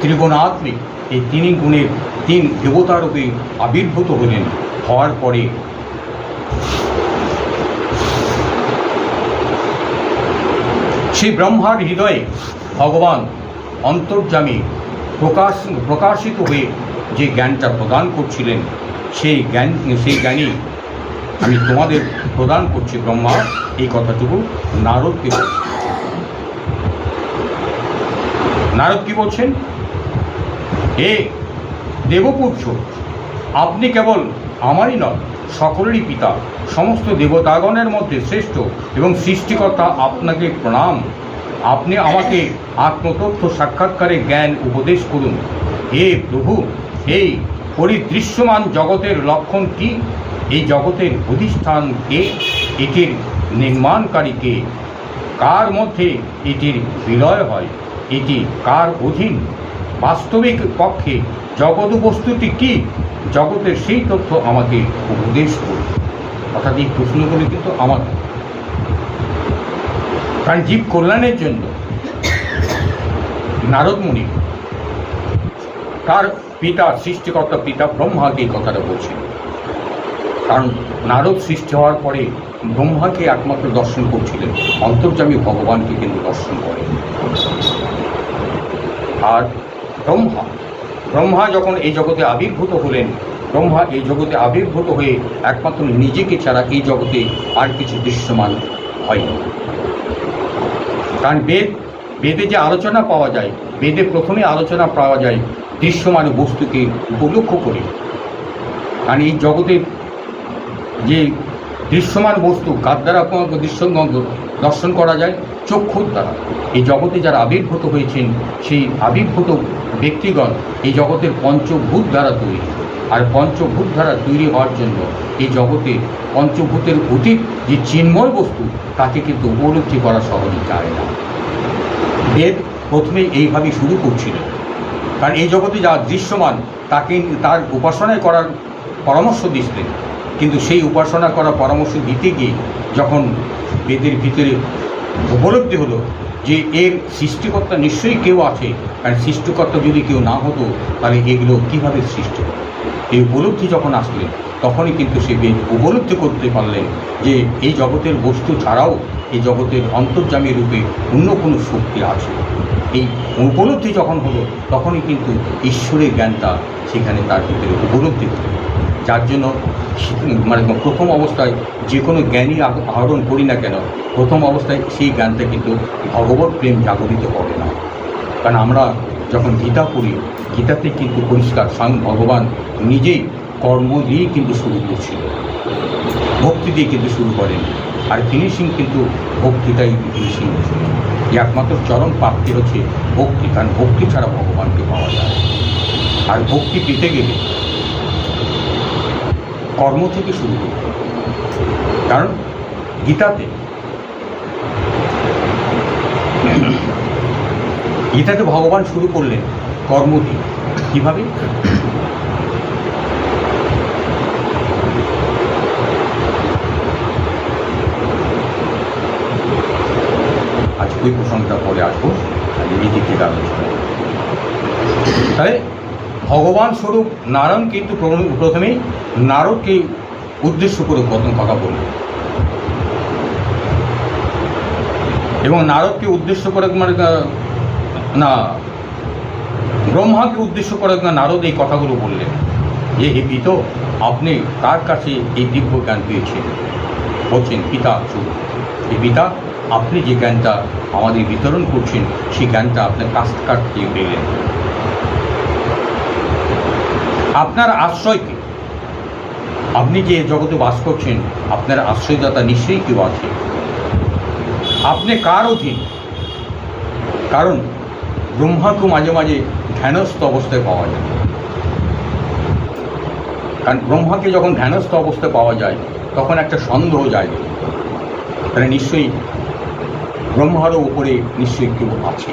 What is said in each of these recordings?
ত্রিগুণাত্মিক এই তিনি গুণের তিন দেবতারূপে আবির্ভূত হলেন। হওয়ার পরে সেই ব্রহ্মার হৃদয়ে ভগবান অন্তর্যামী প্রকাশিত হয়ে যে জ্ঞানটা প্রদান করছিলেন, সেই জ্ঞানই আমি তোমাদের প্রদান করছি ব্রহ্মা, এই কথাটুকু নারদকে বলছেন। নারদ কি বলছেন? হে দেবপুত্র, আপনি কেবল আমারই নয়, সকলেরই পিতা, সমস্ত দেবতাগণের মধ্যে শ্রেষ্ঠ এবং সৃষ্টিকর্তা। আপনাকে প্রণাম। আপনি আমাকে আত্মতত্ত্ব সাক্ষাৎকারে জ্ঞান উপদেশ করুন। হে প্রভু, এই পরিদৃশ্যমান জগতের লক্ষণ কি? এই জগতের অধিষ্ঠান কে? এটির নির্মাণকারী কে? কার মধ্যে এটির বিলয় হয়? এটি কার অধীন? বাস্তবিক পক্ষে জগৎ বস্তুটি কি? জগতের সেই তথ্য আমাকে উপদেশ করুন। অর্থাৎ এই প্রশ্নগুলি কিন্তু আমাদের, কারণ জীব কল্যাণের জন্য নারদ মুনি তার পিতা, সৃষ্টিকর্তা পিতা ব্রহ্মাকে এই কথাটা বলছেন। কারণ নারদ সৃষ্টি হওয়ার পরে ব্রহ্মাকে একমাত্র দর্শন করছিলেন, অন্তর্যামী ভগবানকে কিন্তু দর্শন করেন। আর ব্রহ্মা যখন এই জগতে আবির্ভূত হলেন, ব্রহ্মা এই জগতে আবির্ভূত হয়ে একমাত্র নিজেকে ছাড়া এই জগতে আর কিছু দৃশ্যমান হয়নি। কারণ বেদে যে আলোচনা পাওয়া যায়, বেদে প্রথমে আলোচনা পাওয়া যায় দৃশ্যমান বস্তুকে উপলক্ষ করে। কারণ এই জগতের যে দৃশ্যমান বস্তু কার দ্বারা দর্শন করা যায়? চক্ষুর দ্বারা। এই জগতে যারা আবির্ভূত হয়েছেন, সেই আবির্ভূত ব্যক্তিগণ এই জগতের পঞ্চভূত দ্বারা তৈরি। আর পঞ্চভূত দ্বারা তৈরি হওয়ার জন্য এই জগতে পঞ্চভূতের অতীত যে চিন্ময় বস্তু, তাকে কিন্তু উপলব্ধি করা সহজে যায় না। বেদ প্রথমেই এইভাবেই শুরু করছিল। কারণ এই জগতে যা দৃশ্যমান তাকে তার উপাসনায় করার পরামর্শ দিচ্ছিলেন, কিন্তু সেই উপাসনা করার পরামর্শ দিতে গিয়ে যখন বেদের ভিতরে উপলব্ধি হলো যে এর সৃষ্টিকর্তা নিশ্চয়ই কেউ আছে, কারণ সৃষ্টিকর্তা যদি কেউ না হতো তাহলে এগুলো কীভাবে সৃষ্টি হতো, এই উপলব্ধি যখন আসলেন তখনই কিন্তু সে বেদ উপলব্ধি করতে পারলেন যে এই জগতের বস্তু ছাড়াও এই জগতের অন্তর্যামী রূপে অন্য কোনো শক্তি আছে। এই উপলব্ধি যখন হলো তখনই কিন্তু ঈশ্বরের জ্ঞানটা সেখানে তার ভিতরে উপলব্ধি হলো। যার জন্য মানে প্রথম অবস্থায় যে কোনো জ্ঞানই আহরণ করি না কেন, প্রথম অবস্থায় সেই জ্ঞানটা কিন্তু ভগবত প্রেম জাগরিত করে না। কারণ আমরা যখন গীতা পড়ি, গীতাতে কিন্তু পরিষ্কার স্বয়ং ভগবান নিজেই কর্ম দিয়েই কিন্তু শুরু করছিল, ভক্তি দিয়ে কিন্তু শুরু করেন। আর ফিনিশিং কিন্তু ভক্তিটাই ফিনিশিং ছিল। যে একমাত্র চরম প্রাপ্তি হচ্ছে ভক্তি, কারণ ভক্তি ছাড়া ভগবানকে পাওয়া যায়। আর ভক্তি পেতে গেলে কর্ম থেকে শুরু করতে হবে। কারণ গীতাতে ভগবান শুরু করলেন কর্ম দিয়ে। কীভাবে? আজকে ওই প্রসঙ্গটা পরে আসবো, এই দিক থেকে আলোচনা। তাহলে ভগবান স্বরূপ নারায়ণ কিন্তু প্রথমেই নারদকে উদ্দেশ্য করে প্রথম কথা বললেন, এবং নারদকে উদ্দেশ্য করে মানে না, ব্রহ্মাকে উদ্দেশ্য করে নারদ এই কথাগুলো বললেন যে হে পিত, আপনি কার কাছে এই দিব্য জ্ঞান পেয়েছেন? বলছেন পিতা স্বরূপ। এই পিতা, আপনি যে জ্ঞানটা আমাদের বিতরণ করছেন সেই জ্ঞানটা আপনার কাছ থেকে পেলেন। আপনার আশ্রয়কে, আপনি যে জগতে বাস করছেন আপনার আশ্রয়দাতা নিশ্চয়ই কেউ আছে। আপনি কার অধীন? কারণ ব্রহ্মাকে মাঝে মাঝে ধ্যানস্থ অবস্থায় পাওয়া যায়। কারণ ব্রহ্মাকে যখন ধ্যানস্থ অবস্থায় পাওয়া যায় তখন একটা সন্দেহ যায়, তাহলে নিশ্চয়ই ব্রহ্মারও উপরে নিশ্চয়ই কেউ আছে।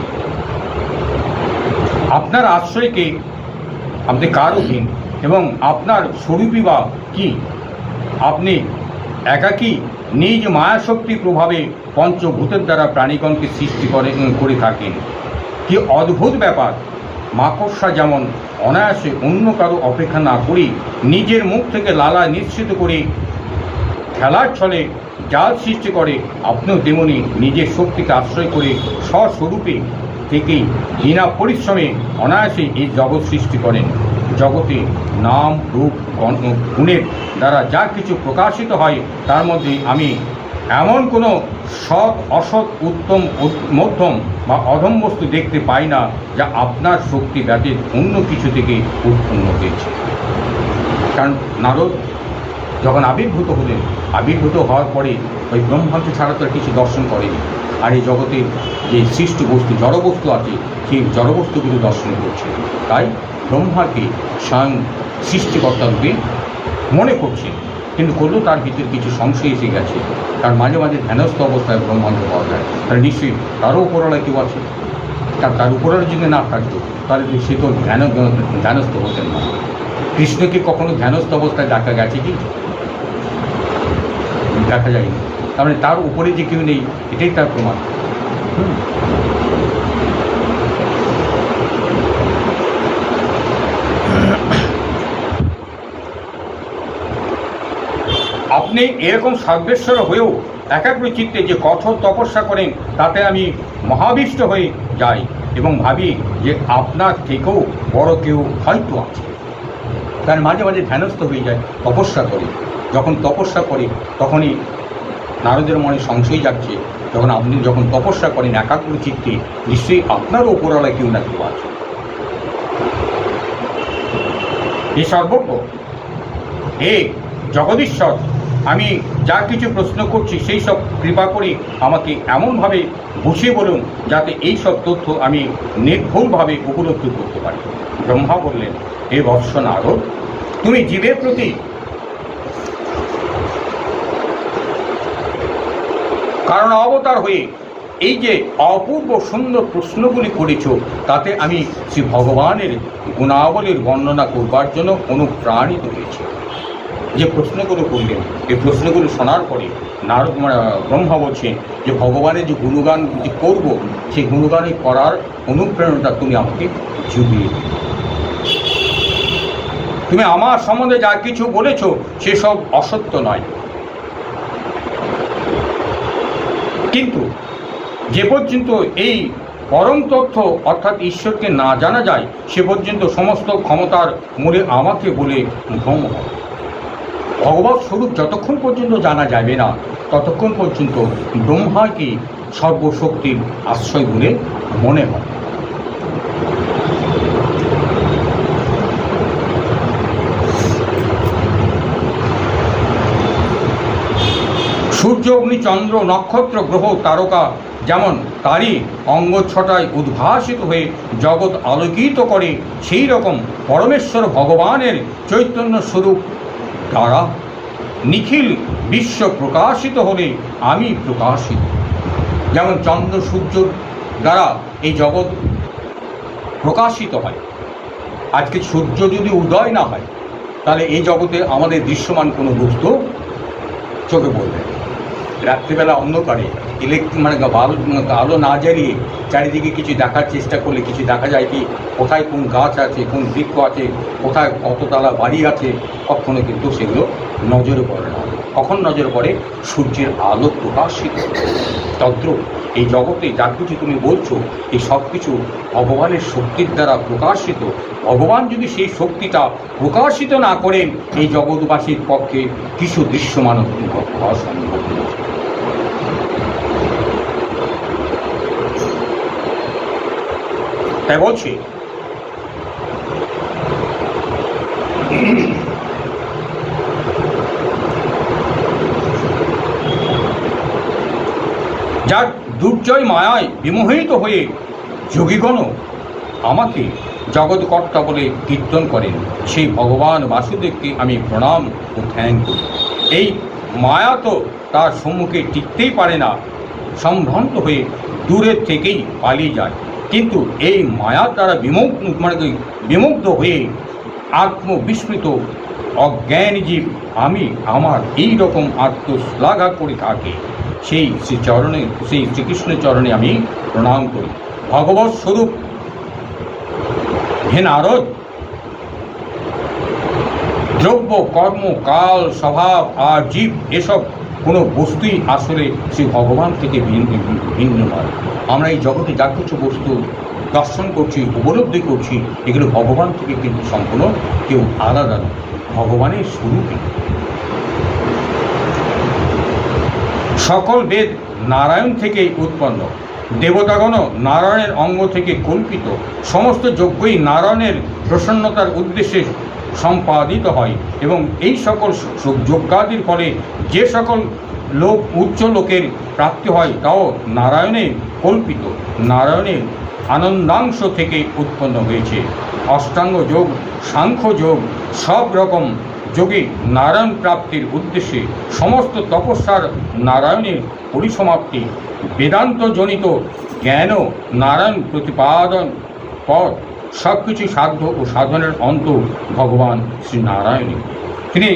আপনার আশ্রয়কে আপনি কার অধীন এবং আপনার স্বরূপই বা কী? আপনি একাকী নিজ মায়াশক্তির প্রভাবে পঞ্চভূতের দ্বারা প্রাণীগণকে সৃষ্টি করে থাকেন। কি অদ্ভুত ব্যাপার! মাকড়সা যেমন অনায়াসে অন্য কারো অপেক্ষা না করেই নিজের মুখ থেকে লালা নিঃসৃত করে খেলার ছলে জাল সৃষ্টি করে, আপনিও তেমনি নিজের শক্তিকে আশ্রয় করে স্বস্বরূপে থেকেই বিনা পরিশ্রমে অনায়াসে এই জগৎ সৃষ্টি করেন। জগতে নাম রূপ গুণের দ্বারা যা কিছু প্রকাশিত হয় তার মধ্যে আমি এমন কোনো সৎ অসৎ উত্তম মধ্যম বা অধম বস্তু দেখতে পাই না যা আপনার শক্তি ব্যতীত অন্য কিছু থেকে উৎপন্ন হয়েছে। কারণ নারদ যখন আবির্ভূত হলেন, আবির্ভূত হওয়ার পরে ওই ব্রহ্মাকে ছাড়া তো কিছু দর্শন করেনি, আর এই জগতের যে সৃষ্ট বস্তু জড়বস্তু আছে সেই জড়বস্তুগুলো দর্শন করছে। তাই ব্রহ্মাকে স্বয়ং সৃষ্টিকর্তা রূপে মনে করছে, কিন্তু করলেও তার ভিতরে কিছু সংশয় এসে গেছে। কারণ মাঝে মাঝে ধ্যানস্থ অবস্থায় ব্রহ্মাকে পাওয়া যায়, তাহলে নিশ্চয়ই তারও উপরওয়ালা কেউ আছে। তার উপরওয়ালা যদি না থাকতো তাহলে সে তো ধ্যানস্থ হতেন না। কৃষ্ণকে কখনো ধ্যানস্থ অবস্থায় দেখা গেছে কি? দেখা যায়নি। তার মানে তার উপরে যে কেউ নেই, এটাই তার প্রমাণ। আপনি এরকম সর্বেশ্বর হয়েও একাগ্র চিত্তে যে কঠোর তপস্যা করেন তাতে আমি মহাবিষ্ট হয়ে যাই এবং ভাবি যে আপনার থেকেও বড় কেউ হয়তো আছে। তার মাঝে মাঝে ধ্যানস্থ হয়ে যায়, তপস্যা করে। যখন তপস্যা করে তখনই নারদের মনে সংশয় যাচ্ছে, আপনি যখন তপস্যা করেন একাগ্র চিত্তে, নিশ্চয়ই আপনারও ওপরওয়ালা কেউ না কেউ আছে। এ সর্বজ্ঞ, হে জগদীশ্বর, আমি যা কিছু প্রশ্ন করছি সেই সব কৃপা করে আমাকে এমনভাবে বুঝিয়ে বলুন যাতে এই সব তথ্য আমি নির্ভুলভাবে উপলব্ধি করতে পারি। ব্রহ্মা বললেন, হে বৎস নারদ, তুমি জীবের প্রতি কারণ অবতার হয়ে এই যে অপূর্ব সুন্দর প্রশ্নগুলি করেছ, তাতে আমি শ্রী ভগবানের গুণাবলীর বর্ণনা করবার জন্য অনুপ্রাণিত হয়েছি। যে প্রশ্নগুলো করলেন, এই প্রশ্নগুলো শোনার পরে নারদ ব্রহ্মা বলছেন যে ভগবানের যে গুণগান যে করব, সেই গুণগানই করার অনুপ্রেরণাটা তুমি আমাকে জুগিয়ে দিলে। তুমি আমার সম্বন্ধে যা কিছু বলেছ সেসব অসত্য নয়, কিন্তু যে পর্যন্ত এই পরম তথ্য অর্থাৎ ঈশ্বরকে না জানা যায় সে পর্যন্ত সমস্ত ক্ষমতার মূলে আমাকে বলে ভ্রম হয়। ভগবৎ স্বরূপ যতক্ষণ পর্যন্ত জানা যাবে না ততক্ষণ পর্যন্ত ব্রহ্মাকে সর্বশক্তির আশ্রয় বলে মনে হয়। সূর্য, অগ্নি, চন্দ্র, নক্ষত্র, গ্রহ, তারকা যেমন তারই অঙ্গছটায় উদ্ভাসিত হয়ে জগৎ আলোকিত করে, সেই রকম পরমেশ্বর ভগবানের চৈতন্য স্বরূপ দ্বারা নিখিল বিশ্ব প্রকাশিত হলে আমি প্রকাশিত। যেমন চন্দ্র সূর্য দ্বারা এই জগৎ প্রকাশিত হয়। আজকে সূর্য যদি উদয় না হয় তাহলে এই জগতে আমাদের দৃশ্যমান কোনো বস্তু চোখে পড়বে। রাত্রিবেলা অন্ধকারে আলো না জ্বালিয়ে চারিদিকে কিছু দেখার চেষ্টা করলে কিছু দেখা যায় কি? কোথায় কোন গাছ আছে, কোন বৃক্ষ আছে, কোথায় কততলা বাড়ি আছে, কখনো কিন্তু সেগুলো নজরে পড়ে না। কখন নজরে পড়ে? সূর্যের আলো প্রকাশিত। তদ্রূপ এই জগতে যা কিছু তুমি বলছো এই সব কিছু ভগবানের শক্তির দ্বারা প্রকাশিত। ভগবান যদি সেই শক্তিটা প্রকাশিত না করেন এই জগৎবাসীর পক্ষে কিছু দৃশ্যমান হওয়া সম্ভব নয়। তাই বলছি যার দুর্জয় মায়ায় বিমোহিত হয়ে যোগীগণ আমাকে জগৎকর্তা বলে কীর্তন করেন, সেই ভগবান বাসুদেবকে আমি প্রণাম ও ধ্যান করি। এই মায়া তো তার সম্মুখে টিকতেই পারে না, সম্ভ্রান্ত হয়ে দূরের থেকেই পালিয়ে যায়। কিন্তু এই মায়ার দ্বারা বিমুগ্ধ হয়ে আত্মবিস্মৃত অজ্ঞানী জীব আমি আমার এই রকম আত্মশ্লাঘা করে থাকে। সেই শ্রীকৃষ্ণের চরণে আমি প্রণাম করি। ভগবৎ স্বরূপ হে নারদ, দ্রব্য, কর্ম, কাল, স্বভাব আর জীব এসব কোনো বস্তুই আসলে সেই ভগবান থেকে ভিন্ন নয়। আমরা এই জগতে যা কিছু বস্তু দর্শন করছি, উপলব্ধি করছি, এগুলো ভগবান থেকে কিন্তু সম্পূর্ণ কেউ আলাদা নয়, ভগবানের স্বরূপই। সকল বেদ নারায়ণ থেকেই উৎপন্ন, দেবতাগণ নারায়ণের অঙ্গ থেকে কল্পিত, সমস্ত যজ্ঞই নারায়ণের প্রসন্নতার উদ্দেশ্যে সম্পাদিত হয় এবং এই সকল যজ্ঞাদির ফলে যে সকল লোক উচ্চ লোকের প্রাপ্তি হয় তাও নারায়ণের কল্পিত, নারায়ণের আনন্দাংশ থেকে উৎপন্ন হয়েছে। অষ্টাঙ্গ যোগ, সাংখ্য যোগ, সব রকম যোগে নারায়ণ প্রাপ্তির উদ্দেশ্যে সমস্ত তপস্যার নারায়ণের পরিসমাপ্তি, বেদান্তজনিত জ্ঞানও নারায়ণ প্রতিপাদন পর সব কিছু সাধ্য ও সাধনের অন্ত ভগবান শ্রীনারায়ণী। তিনি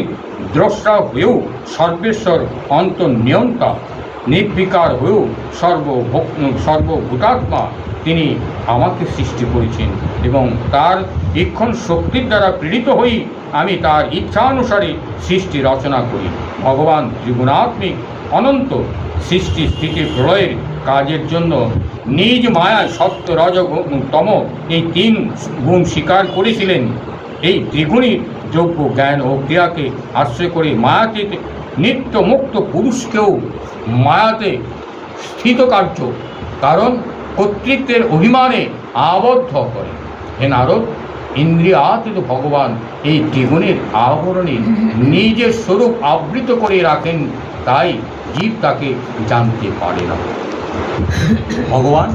দ্রষ্টা হয়েও সর্বেশ্বর, অন্তর্নিয়ন্তা, নির্বিকার হয়েও সর্বভূতাত্মা। তিনি আমাকে সৃষ্টি করেছেন এবং তার ইক্ষণ শক্তির দ্বারা প্রেরিত হই আমি তার ইচ্ছানুসারে সৃষ্টি রচনা করি। ভগবান ত্রিগুণাত্মিক, অনন্ত, সৃষ্টি স্থিতি প্রলয়ের কাজের জন্য নিজ মায়ায় সত্য, রজ, তম এই তিন গুণ স্বীকার করেছিলেন। এই ত্রিগুণী যোগ্য জ্ঞান ও ক্রিয়াকে আশ্রয় করে মায়াতে নিত্য মুক্ত পুরুষকেও মায়াতে স্থিত কার্য, কারণ কর্তৃত্বের অভিমানে আবদ্ধ করে। হে নারদ, ইন্দ্রিয়াতীত ভগবান এই ত্রিগুণের আবরণে নিজের স্বরূপ আবৃত করে রাখেন, তাই জীব তাকে জানতে পারে না। ভগবান